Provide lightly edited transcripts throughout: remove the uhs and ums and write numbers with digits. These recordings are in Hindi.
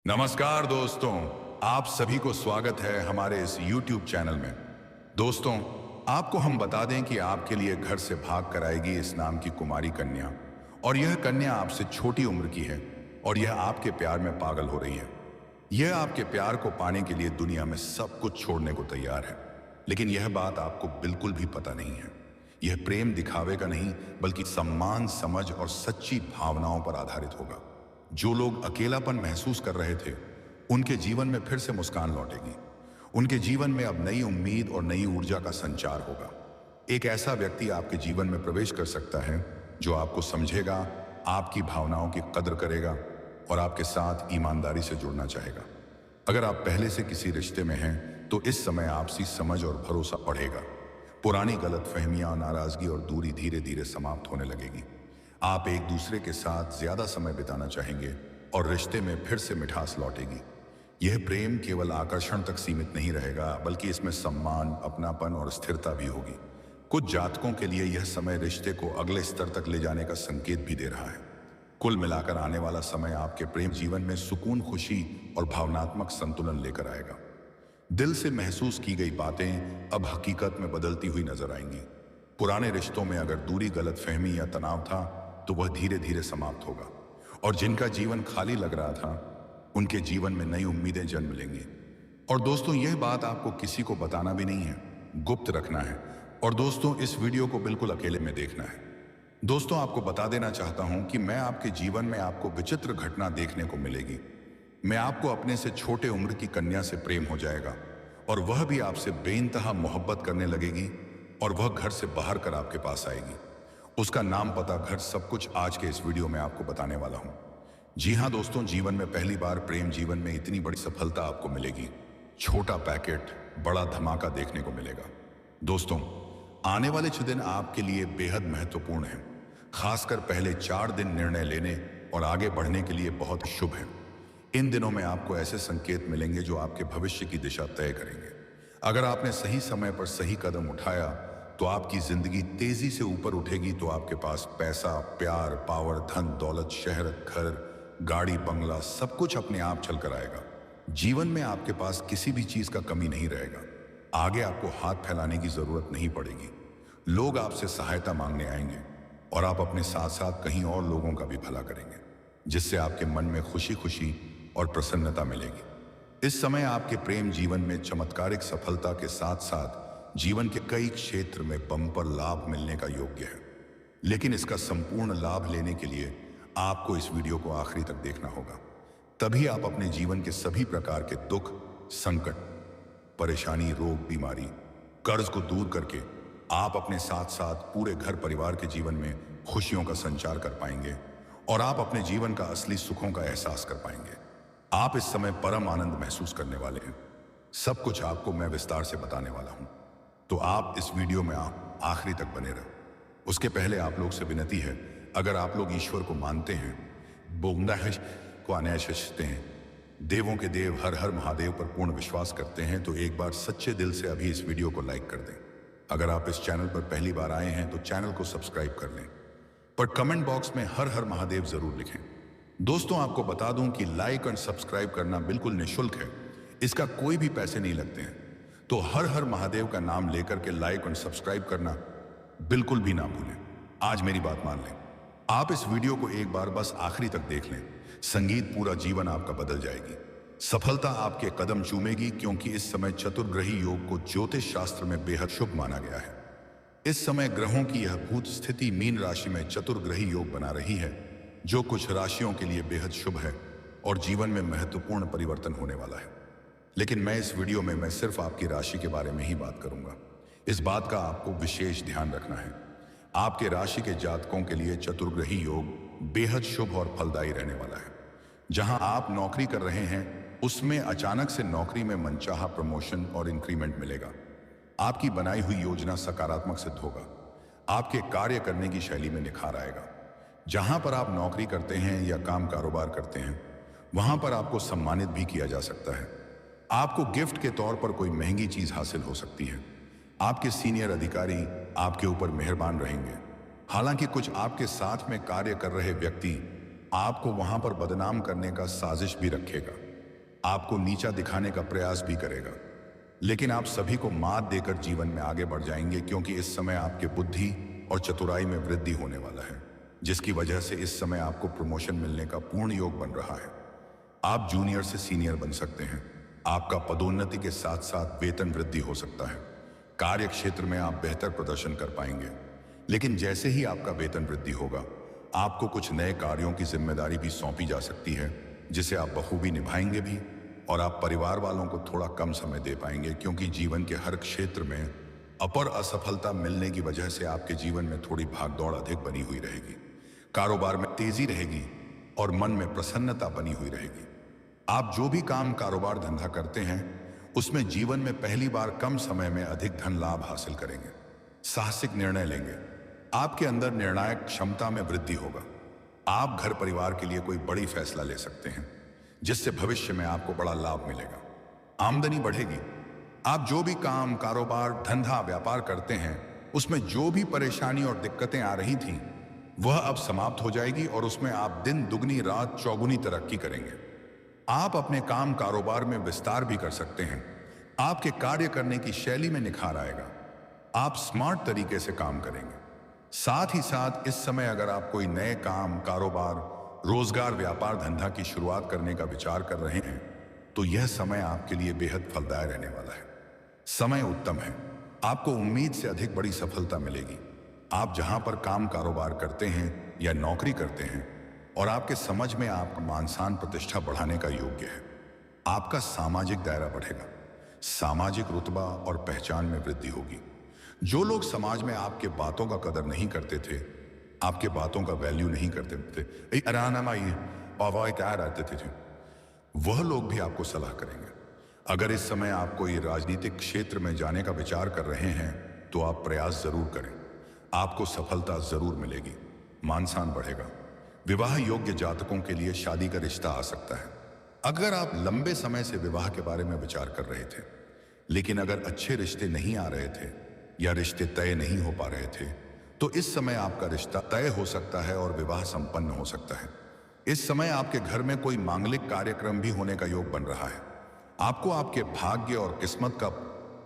नमस्कार दोस्तों, आप सभी को स्वागत है हमारे इस YouTube चैनल में। दोस्तों, आपको हम बता दें कि आपके लिए घर से भाग कर आएगी इस नाम की कुमारी कन्या। और यह कन्या आपसे छोटी उम्र की है और यह आपके प्यार में पागल हो रही है। यह आपके प्यार को पाने के लिए दुनिया में सब कुछ छोड़ने को तैयार है। लेकिन यह बात आपको बिल्कुल भी पता नहीं है। यह प्रेम दिखावे का नहीं, बल्कि सम्मान, समझ और सच्ची भावनाओं पर आधारित होगा। जो लोग अकेलापन महसूस कर रहे थे, उनके जीवन में फिर से मुस्कान लौटेगी। उनके जीवन में अब नई उम्मीद और नई ऊर्जा का संचार होगा। एक ऐसा व्यक्ति आपके जीवन में प्रवेश कर सकता है जो आपको समझेगा, आपकी भावनाओं की कद्र करेगा और आपके साथ ईमानदारी से जुड़ना चाहेगा। अगर आप पहले से किसी रिश्ते में हैं, तो इस समय आपसी समझ और भरोसा बढ़ेगा। पुरानी गलतफहमियां, नाराजगी और दूरी धीरे धीरे समाप्त होने लगेगी। आप एक दूसरे के साथ ज्यादा समय बिताना चाहेंगे और रिश्ते में फिर से मिठास लौटेगी। यह प्रेम केवल आकर्षण तक सीमित नहीं रहेगा, बल्कि इसमें सम्मान, अपनापन और स्थिरता भी होगी। कुछ जातकों के लिए यह समय रिश्ते को अगले स्तर तक ले जाने का संकेत भी दे रहा है। कुल मिलाकर आने वाला समय आपके प्रेम जीवन में सुकून, खुशी और भावनात्मक संतुलन लेकर आएगा। दिल से महसूस की गई बातें अब हकीकत में बदलती हुई नजर आएंगी। पुराने रिश्तों में अगर दूरी, गलतफहमी या तनाव था, तो वह धीरे धीरे समाप्त होगा। और जिनका जीवन खाली लग रहा था, उनके जीवन में नई उम्मीदें जन्म लेंगी। और दोस्तों, यह बात आपको किसी को बताना भी नहीं है, गुप्त रखना है। और दोस्तों, इस वीडियो को बिल्कुल अकेले में देखना है। दोस्तों, आपको बता देना चाहता हूं कि मैं आपके जीवन में आपको विचित्र घटना देखने को मिलेगी। मैं आपको अपने से छोटे उम्र की कन्या से प्रेम हो जाएगा और वह भी आपसे बेइंतहा मोहब्बत करने लगेगी और वह घर से बाहर कर आपके पास आएगी। उसका नाम, पता, घर, सब कुछ आज के इस वीडियो में आपको बताने वाला हूं। जी हां दोस्तों, जीवन में पहली बार प्रेम जीवन में इतनी बड़ी सफलता आपको मिलेगी। छोटा पैकेट, बड़ा धमाका देखने को मिलेगा। दोस्तों, आने वाले 6 दिन आपके लिए बेहद महत्वपूर्ण हैं। खासकर पहले 4 दिन निर्णय लेने और आगे बढ़ने के लिए बहुत शुभ हैं। इन दिनों में आपको ऐसे संकेत मिलेंगे जो आपके भविष्य की दिशा तय करेंगे। अगर आपने सही समय पर सही कदम उठाया, तो आपकी जिंदगी तेजी से ऊपर उठेगी। तो आपके पास पैसा, प्यार, पावर, धन, दौलत, शहरत, घर, गाड़ी, बंगला, सब कुछ अपने आप चल कर आएगा। जीवन में आपके पास किसी भी चीज का कमी नहीं रहेगा। आगे आपको हाथ फैलाने की जरूरत नहीं पड़ेगी। लोग आपसे सहायता मांगने आएंगे और आप अपने साथ साथ कहीं और लोगों का भी भला करेंगे, जिससे आपके मन में खुशी खुशी और प्रसन्नता मिलेगी। इस समय आपके प्रेम जीवन में चमत्कारिक सफलता के साथ साथ जीवन के कई क्षेत्र में बम्पर लाभ मिलने का योग्य है। लेकिन इसका संपूर्ण लाभ लेने के लिए आपको इस वीडियो को आखिरी तक देखना होगा। तभी आप अपने जीवन के सभी प्रकार के दुख, संकट, परेशानी, रोग, बीमारी, कर्ज को दूर करके आप अपने साथ साथ पूरे घर परिवार के जीवन में खुशियों का संचार कर पाएंगे और आप अपने जीवन का असली सुखों का एहसास कर पाएंगे। आप इस समय परम आनंद महसूस करने वाले हैं। सब कुछ आपको मैं विस्तार से बताने वाला हूं, तो आप इस वीडियो में आप आखिरी तक बने रहो। उसके पहले आप लोग से विनती है, अगर आप लोग ईश्वर को मानते हैं, बोंगदाहश को अनैशते हैं, देवों के देव हर हर महादेव पर पूर्ण विश्वास करते हैं, तो एक बार सच्चे दिल से अभी इस वीडियो को लाइक कर दें। अगर आप इस चैनल पर पहली बार आए हैं, तो चैनल को सब्सक्राइब कर लें। पर कमेंट बॉक्स में हर हर महादेव जरूर लिखें। दोस्तों, आपको बता दूं कि लाइक और सब्सक्राइब करना बिल्कुल निःशुल्क है। इसका कोई भी पैसे नहीं लगते हैं। तो हर हर महादेव का नाम लेकर के लाइक और सब्सक्राइब करना बिल्कुल भी ना भूलें। आज मेरी बात मान लें। आप इस वीडियो को एक बार बस आखिरी तक देख लें। संगीत, पूरा जीवन आपका बदल जाएगी। सफलता आपके कदम चूमेगी, क्योंकि इस समय चतुर्ग्रही योग को ज्योतिष शास्त्र में बेहद शुभ माना गया है। इस समय ग्रहों की यह भूत स्थिति मीन राशि में चतुर्ग्रही योग बना रही है, जो कुछ राशियों के लिए बेहद शुभ है और जीवन में महत्वपूर्ण परिवर्तन होने वाला है। लेकिन मैं इस वीडियो में सिर्फ आपकी राशि के बारे में ही बात करूंगा। इस बात का आपको विशेष ध्यान रखना है। आपके राशि के जातकों के लिए चतुर्ग्रही योग बेहद शुभ और फलदायी रहने वाला है। जहां आप नौकरी कर रहे हैं, उसमें अचानक से नौकरी में मनचाहा प्रमोशन और इंक्रीमेंट मिलेगा। आपकी बनाई हुई योजना सकारात्मक सिद्ध होगा। आपके कार्य करने की शैली में निखार आएगा। जहां पर आप नौकरी करते हैं या काम कारोबार करते हैं, वहां पर आपको सम्मानित भी किया जा सकता है। आपको गिफ्ट के तौर पर कोई महंगी चीज हासिल हो सकती है। आपके सीनियर अधिकारी आपके ऊपर मेहरबान रहेंगे। हालांकि कुछ आपके साथ में कार्य कर रहे व्यक्ति आपको वहां पर बदनाम करने का साजिश भी रखेगा। आपको नीचा दिखाने का प्रयास भी करेगा। लेकिन आप सभी को मात देकर जीवन में आगे बढ़ जाएंगे, क्योंकि इस समय आपके बुद्धि और चतुराई में वृद्धि होने वाला है, जिसकी वजह से इस समय आपको प्रमोशन मिलने का पूर्ण योग बन रहा है। आप जूनियर से सीनियर बन सकते हैं। आपका पदोन्नति के साथ साथ वेतन वृद्धि हो सकता है। कार्य क्षेत्र में आप बेहतर प्रदर्शन कर पाएंगे। लेकिन जैसे ही आपका वेतन वृद्धि होगा, आपको कुछ नए कार्यों की जिम्मेदारी भी सौंपी जा सकती है, जिसे आप बखूबी निभाएंगे भी, और आप परिवार वालों को थोड़ा कम समय दे पाएंगे, क्योंकि जीवन के हर क्षेत्र में अपर असफलता मिलने की वजह से आपके जीवन में थोड़ी भागदौड़ अधिक बनी हुई रहेगी। कारोबार में तेजी रहेगी और मन में प्रसन्नता बनी हुई रहेगी। आप जो भी काम, कारोबार, धंधा करते हैं, उसमें जीवन में पहली बार कम समय में अधिक धन लाभ हासिल करेंगे। साहसिक निर्णय लेंगे। आपके अंदर निर्णायक क्षमता में वृद्धि होगा। आप घर परिवार के लिए कोई बड़ी फैसला ले सकते हैं, जिससे भविष्य में आपको बड़ा लाभ मिलेगा। आमदनी बढ़ेगी। आप जो भी काम, कारोबार, धंधा, व्यापार करते हैं, उसमें जो भी परेशानी और दिक्कतें आ रही थीं, वह अब समाप्त हो जाएगी और उसमें आप दिन दुगनी रात चौगुनी तरक्की करेंगे। आप अपने काम, कारोबार में विस्तार भी कर सकते हैं। आपके कार्य करने की शैली में निखार आएगा। आप स्मार्ट तरीके से काम करेंगे। साथ ही साथ इस समय अगर आप कोई नए काम, कारोबार, रोजगार, व्यापार, धंधा की शुरुआत करने का विचार कर रहे हैं, तो यह समय आपके लिए बेहद फलदायी रहने वाला है। समय उत्तम है। आपको उम्मीद से अधिक बड़ी सफलता मिलेगी। आप जहां पर काम, कारोबार करते हैं या नौकरी करते हैं, और आपके समझ में आपका मान सम्मान, प्रतिष्ठा बढ़ाने का योग्य है। आपका सामाजिक दायरा बढ़ेगा। सामाजिक रुतबा और पहचान में वृद्धि होगी। जो लोग समाज में आपके बातों का कदर नहीं करते थे, आपके बातों का वैल्यू नहीं करते थे, वह लोग भी आपको सलाह करेंगे। अगर इस समय आप कोई राजनीतिक क्षेत्र में जाने का विचार कर रहे हैं, तो आप प्रयास जरूर करें। आपको सफलता जरूर मिलेगी। मान सम्मान बढ़ेगा। विवाह योग्य जातकों के लिए शादी का रिश्ता आ सकता है। अगर आप लंबे समय से विवाह के बारे में विचार कर रहे थे, लेकिन अगर अच्छे रिश्ते नहीं आ रहे थे या रिश्ते तय नहीं हो पा रहे थे, तो इस समय आपका रिश्ता तय हो सकता है और विवाह संपन्न हो सकता है। इस समय आपके घर में कोई मांगलिक कार्यक्रम भी होने का योग बन रहा है। आपको आपके भाग्य और किस्मत का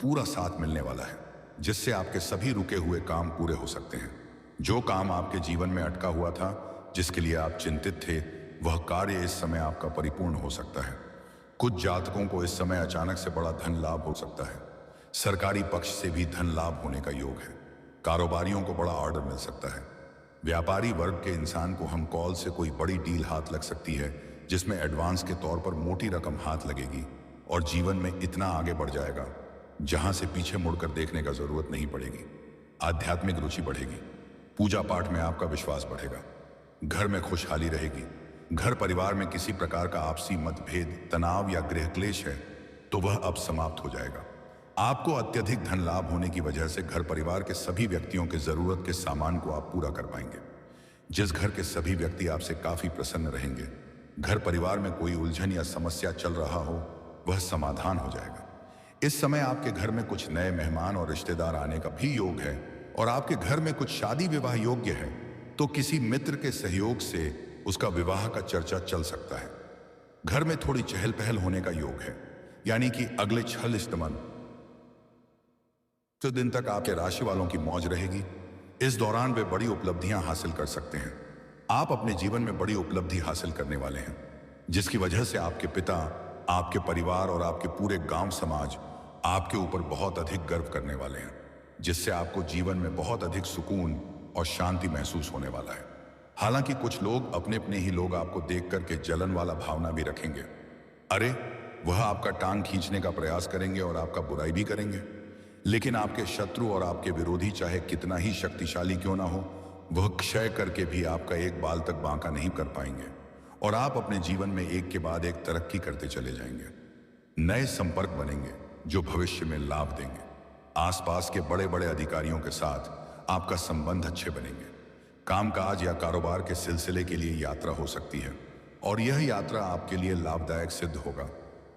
पूरा साथ मिलने वाला है, जिससे आपके सभी रुके हुए काम पूरे हो सकते हैं। जो काम आपके जीवन में अटका हुआ था, जिसके लिए आप चिंतित थे, वह कार्य इस समय आपका परिपूर्ण हो सकता है। कुछ जातकों को इस समय अचानक से बड़ा धन लाभ हो सकता है। सरकारी पक्ष से भी धन लाभ होने का योग है। कारोबारियों को बड़ा ऑर्डर मिल सकता है। व्यापारी वर्ग के इंसान को हम कॉल से कोई बड़ी डील हाथ लग सकती है, जिसमें एडवांस के तौर पर मोटी रकम हाथ लगेगी और जीवन में इतना आगे बढ़ जाएगा जहां से पीछे मुड़कर देखने का जरूरत नहीं पड़ेगी। आध्यात्मिक रुचि बढ़ेगी। पूजा पाठ में आपका विश्वास बढ़ेगा। घर में खुशहाली रहेगी। घर परिवार में किसी प्रकार का आपसी मतभेद, तनाव या गृह क्लेश है, तो वह अब समाप्त हो जाएगा। आपको अत्यधिक धन लाभ होने की वजह से घर परिवार के सभी व्यक्तियों के जरूरत के सामान को आप पूरा कर पाएंगे। जिस घर के सभी व्यक्ति आपसे काफी प्रसन्न रहेंगे, घर परिवार में कोई उलझन या समस्या चल रहा हो, वह समाधान हो जाएगा। इस समय आपके घर में कुछ नए मेहमान और रिश्तेदार आने का भी योग है, और आपके घर में कुछ शादी विवाह योग्य है, तो किसी मित्र के सहयोग से उसका विवाह का चर्चा चल सकता है। घर में थोड़ी चहल पहल होने का योग है, यानी कि अगले 46 दिन तक आपके राशि वालों की मौज रहेगी। इस दौरान वे बड़ी उपलब्धियां हासिल कर सकते हैं। आप अपने जीवन में बड़ी उपलब्धि हासिल करने वाले हैं, जिसकी वजह से आपके पिता, आपके परिवार और आपके पूरे गांव समाज आपके ऊपर बहुत अधिक गर्व करने वाले हैं, जिससे आपको जीवन में बहुत अधिक सुकून और शांति महसूस होने वाला है। हालांकि कुछ लोग अपने ही लोग आपको देख करके जलन वाला भावना भी रखेंगे। अरे, वह आपका टांग खींचने का प्रयास करेंगे और आपका बुराई भी करेंगे। लेकिन आपके शत्रु और आपके विरोधी चाहे कितना ही शक्तिशाली क्यों ना हो, वह क्षय करके भी आपका एक बाल तक बांका नहीं कर पाएंगे, और आप अपने जीवन में एक के बाद एक तरक्की करते चले जाएंगे। नए संपर्क बनेंगे जो भविष्य में लाभ देंगे। आसपास के बड़े बड़े अधिकारियों के साथ आपका संबंध अच्छे बनेंगे। कामकाज या कारोबार के सिलसिले के लिए यात्रा हो सकती है, और यह यात्रा आपके लिए लाभदायक सिद्ध होगा।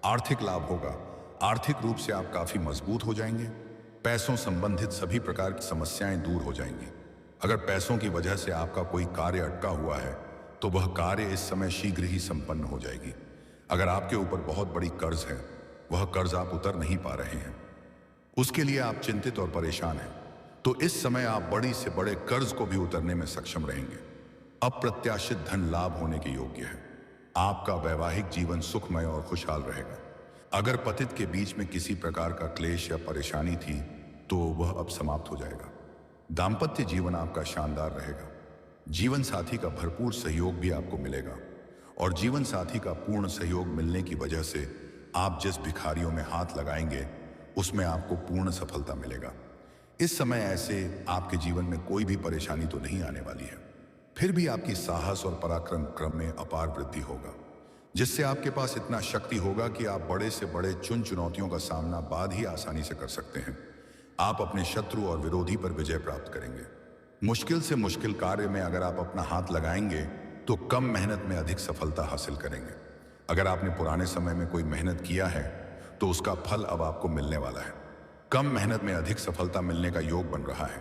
आर्थिक लाभ होगा। आर्थिक रूप से आप काफी मजबूत हो जाएंगे। पैसों संबंधित सभी प्रकार की समस्याएं दूर हो जाएंगी। अगर पैसों की वजह से आपका कोई कार्य अटका हुआ है, तो वह कार्य इस समय शीघ्र ही संपन्न हो जाएगी। अगर आपके ऊपर बहुत बड़ी कर्ज है, वह कर्ज आप उतर नहीं पा रहे हैं, उसके लिए आप चिंतित और परेशान हैं, तो इस समय आप बड़ी से बड़े कर्ज को भी उतरने में सक्षम रहेंगे। अप्रत्याशित धन लाभ होने के योग्य है। आपका वैवाहिक जीवन सुखमय और खुशहाल रहेगा। अगर पतित के बीच में किसी प्रकार का क्लेश या परेशानी थी, तो वह अब समाप्त हो जाएगा। दाम्पत्य जीवन आपका शानदार रहेगा। जीवन साथी का भरपूर सहयोग भी आपको मिलेगा, और जीवन साथी का पूर्ण सहयोग मिलने की वजह से आप जिस भिखारियों में हाथ लगाएंगे, उसमें आपको पूर्ण सफलता मिलेगा। इस समय ऐसे आपके जीवन में कोई भी परेशानी तो नहीं आने वाली है, फिर भी आपकी साहस और पराक्रम क्रम में अपार वृद्धि होगा, जिससे आपके पास इतना शक्ति होगा कि आप बड़े से बड़े चुनौतियों का सामना बाद ही आसानी से कर सकते हैं। आप अपने शत्रु और विरोधी पर विजय प्राप्त करेंगे। मुश्किल से मुश्किल कार्य में अगर आप अपना हाथ लगाएंगे, तो कम मेहनत में अधिक सफलता हासिल करेंगे। अगर आपने पुराने समय में कोई मेहनत किया है, तो उसका फल अब आपको मिलने वाला है। कम मेहनत में अधिक सफलता मिलने का योग बन रहा है।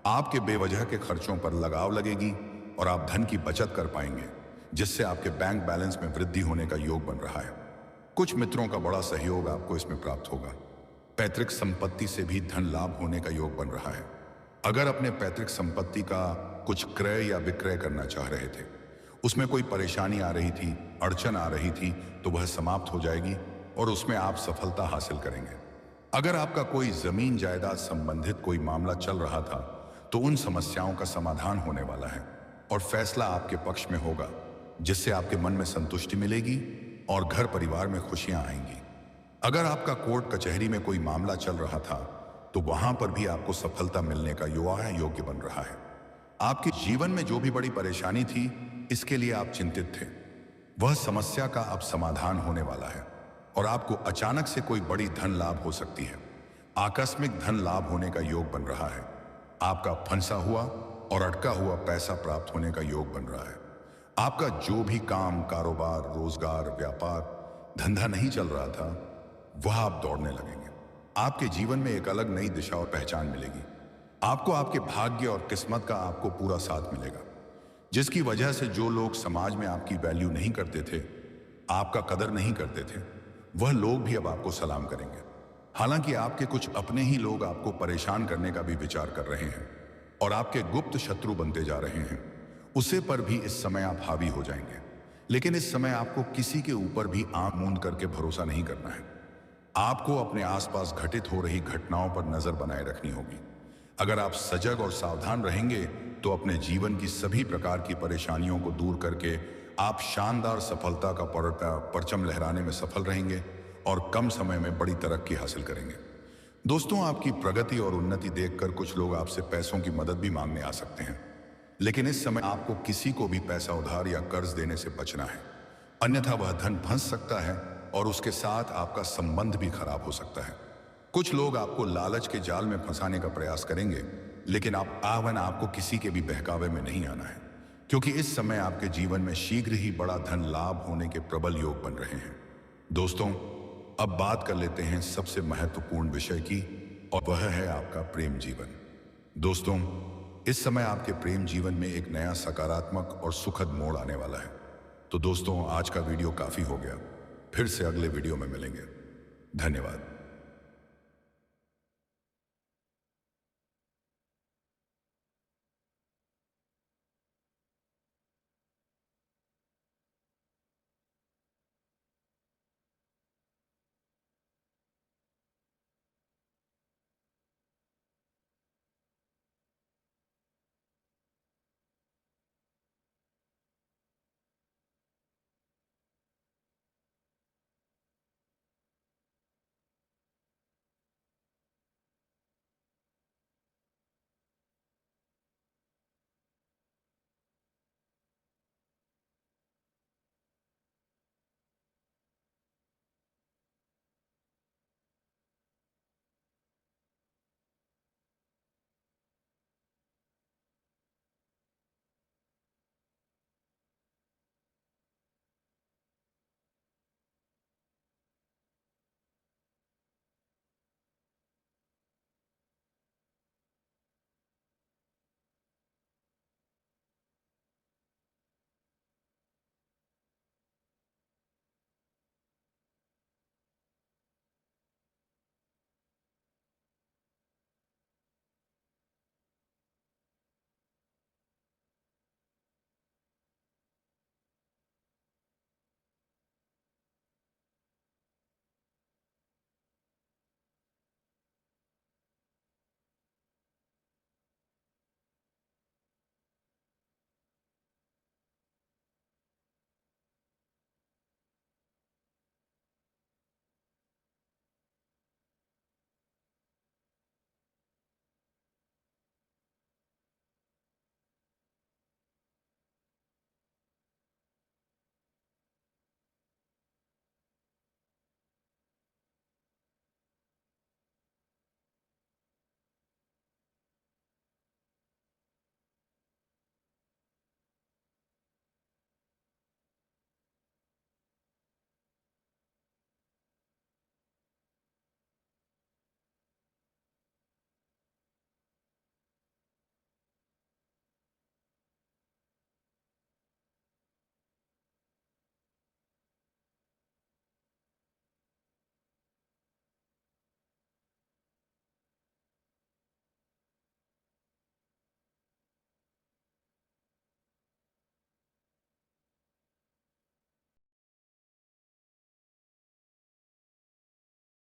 आपके बेवजह के खर्चों पर लगाव लगेगी और आप धन की बचत कर पाएंगे, जिससे आपके बैंक बैलेंस में वृद्धि होने का योग बन रहा है। कुछ मित्रों का बड़ा सहयोग आपको इसमें प्राप्त होगा। पैतृक संपत्ति से भी धन लाभ होने का योग बन रहा है। अगर अपने पैतृक संपत्ति का कुछ क्रय या विक्रय करना चाह रहे थे, उसमें कोई परेशानी आ रही थी, अड़चन आ रही थी, तो वह समाप्त हो जाएगी और उसमें आप सफलता हासिल करेंगे। अगर आपका कोई जमीन जायदाद संबंधित कोई मामला चल रहा था, तो उन समस्याओं का समाधान होने वाला है और फैसला आपके पक्ष में होगा, जिससे आपके मन में संतुष्टि मिलेगी और घर परिवार में खुशियां आएंगी। अगर आपका कोर्ट कचहरी में कोई मामला चल रहा था, तो वहां पर भी आपको सफलता मिलने का योग्य बन रहा है। आपके जीवन में जो भी बड़ी परेशानी थी, इसके लिए आप चिंतित थे, वह समस्या का अब समाधान होने वाला है और आपको अचानक से कोई बड़ी धन लाभ हो सकती है। आकस्मिक धन लाभ होने का योग बन रहा है। आपका फंसा हुआ और अटका हुआ पैसा प्राप्त होने का योग बन रहा है। आपका जो भी काम, कारोबार, रोजगार, व्यापार, धंधा नहीं चल रहा था, वह आप दौड़ने लगेंगे। आपके जीवन में एक अलग नई दिशा और पहचान मिलेगी। आपको आपके भाग्य और किस्मत का आपको पूरा साथ मिलेगा, जिसकी वजह से जो लोग समाज में आपकी वैल्यू नहीं करते थे, आपका कदर नहीं करते थे, वह लोग भी अब आपको सलाम करेंगे। हालांकि आपके कुछ अपने ही लोग आपको परेशान करने का भी विचार कर रहे हैं और आपके गुप्त शत्रु बनते जा रहे हैं, उसे पर भी इस समय आप हावी हो जाएंगे। लेकिन इस समय आपको किसी के ऊपर भी आंख मूंद करके भरोसा नहीं करना है। आपको अपने आसपास घटित हो रही घटनाओं पर नजर बनाए रखनी होगी। अगर आप सजग और सावधान रहेंगे, तो अपने जीवन की सभी प्रकार की परेशानियों को दूर करके आप शानदार सफलता का परचम लहराने में सफल रहेंगे और कम समय में बड़ी तरक्की हासिल करेंगे। दोस्तों, आपकी प्रगति और उन्नति देखकर कुछ लोग आपसे पैसों की मदद भी मांगने आ सकते हैं, लेकिन इस समय आपको किसी को भी पैसा उधार या कर्ज देने से बचना है, अन्यथा वह धन फंस सकता है और उसके साथ आपका संबंध भी खराब हो सकता है। कुछ लोग आपको लालच के जाल में फंसाने का प्रयास करेंगे, लेकिन आपको किसी के भी बहकावे में नहीं आना है, क्योंकि इस समय आपके जीवन में शीघ्र ही बड़ा धन लाभ होने के प्रबल योग बन रहे हैं। दोस्तों, अब बात कर लेते हैं सबसे महत्वपूर्ण विषय की, और वह है आपका प्रेम जीवन। दोस्तों, इस समय आपके प्रेम जीवन में एक नया सकारात्मक और सुखद मोड़ आने वाला है। तो दोस्तों, आज का वीडियो काफी हो गया। फिर से अगले वीडियो में मिलेंगे। धन्यवाद।